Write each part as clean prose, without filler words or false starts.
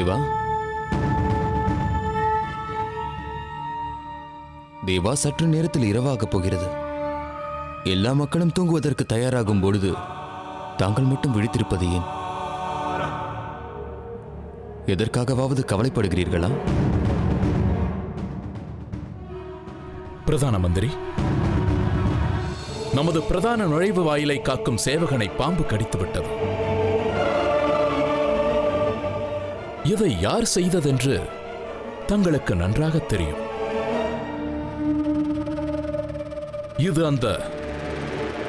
தேவா, தேவா, சற்று நேரத்தில் இரவாகப் போகிறது. எல்லா மக்களும் தூங்குவதற்கு தயாராகும் பொழுது தாங்கள் மட்டும் விழித்திருப்பது ஏன்? எதற்காகவாவது கவலைப்படுகிறீர்களா? பிரதான மந்திரி, நமது பிரதான நுழைவு வாயிலை காக்கும் சேவகனை பாம்பு கடித்துவிட்டது. இதை யார் செய்ததென்று தங்களுக்கு நன்றாக தெரியும். இது அந்த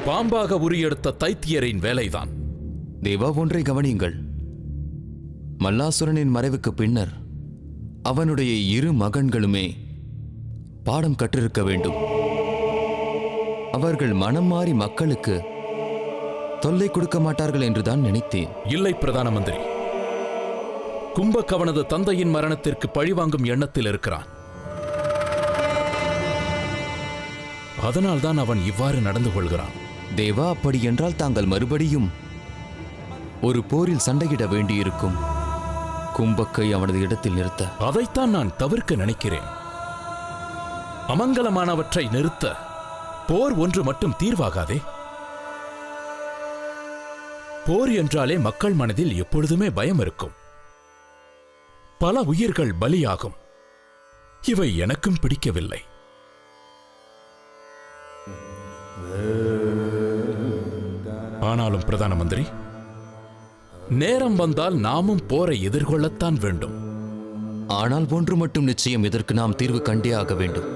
பாம்பாக உரியெடுத்த தைத்தியரின் வேலைதான். தேவா, ஒன்றை கவனியுங்கள். மல்லாசுரனின் மறைவுக்கு பின்னர் அவனுடைய 2 மகன்களுமே பாடம் கற்றிருக்க வேண்டும். அவர்கள் மனம் மாறி மக்களுக்கு தொல்லை கொடுக்க மாட்டார்கள் என்றுதான் நினைத்தேன். இல்லை பிரதான மந்திரி, கும்பகவனது தந்தையின் மரணத்திற்கு பழிவாங்கும் எண்ணத்தில் இருக்கிறான். அதனால்தான் அவன் இவ்வாறு நடந்து கொள்கிறான். தேவா, அப்படி என்றால் தாங்கள் மறுபடியும் ஒரு போரில் சண்டையிட வேண்டியிருக்கும். கும்பக்கை அவனது இடத்தில் நிறுத்த. அதைத்தான் நான் தவிர்க்க நினைக்கிறேன். அமங்கலமானவற்றை நிறுத்த போர் ஒன்று மட்டும் தீர்வாகாதே. போர் என்றாலே மக்கள் மனதில் எப்பொழுதுமே பயம் இருக்கும். பல உயிர்கள் பலியாகும். இவை எனக்கும் பிடிக்கவில்லை. ஆனாலும் பிரதான மந்திரி, நேரம் வந்தால் நாமும் போரை எதிர்கொள்ளத்தான் வேண்டும். ஆனால் ஒன்று மட்டும் நிச்சயம், இதற்கு நாம் தீர்வு கண்டே ஆக வேண்டும்.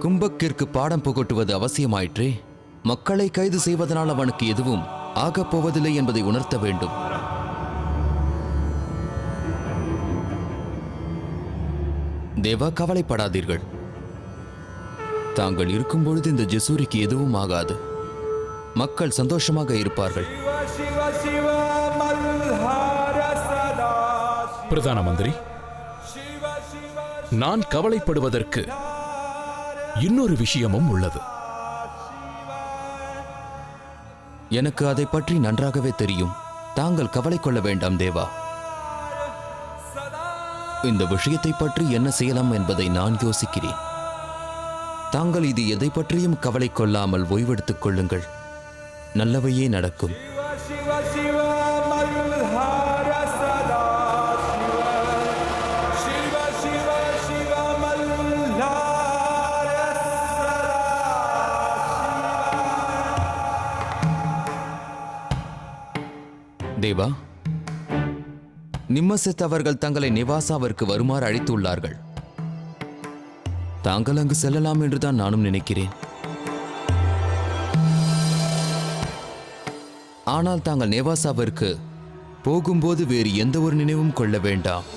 கும்பக்கிற்கு பாடம் புகட்டுவது அவசியமாயிற்றே. மக்களை கைது செய்வதனால் அவனுக்கு எதுவும் ஆகப் போவதில்லை என்பதை உணர்த்த வேண்டும். தேவா, கவலைப்படாதீர்கள். தாங்கள் இருக்கும் பொழுது இந்த ஜெசூரிக்கு எதுவும் ஆகாது. மக்கள் சந்தோஷமாக இருப்பார்கள். பிரதான மந்திரி, நான் கவலைப்படுவதற்கு இன்னொரு விஷயமும் உள்ளது. எனக்கு அதை பற்றி நன்றாகவே தெரியும். தாங்கள் கவலை கொள்ள வேண்டாம் தேவா. இந்த விஷயத்தை பற்றி என்ன செய்யலாம் என்பதை நான் யோசிக்கிறேன். தாங்கள் இது எதை பற்றியும் கவலை கொள்ளாமல் ஓய்வெடுத்துக் கொள்ளுங்கள். நல்லவையே நடக்கும். தேவா, நிம்மசித் அவர்கள் தங்களை நிவாசாவிற்கு வருமாறு அழைத்துள்ளார்கள். தாங்கள் அங்கு செல்லலாம் என்றுதான் நானும் நினைக்கிறேன். ஆனால் தாங்கள் நேவாசாவிற்கு போகும்போது வேறு எந்த ஒரு நினைவும் கொள்ள வேண்டாம்.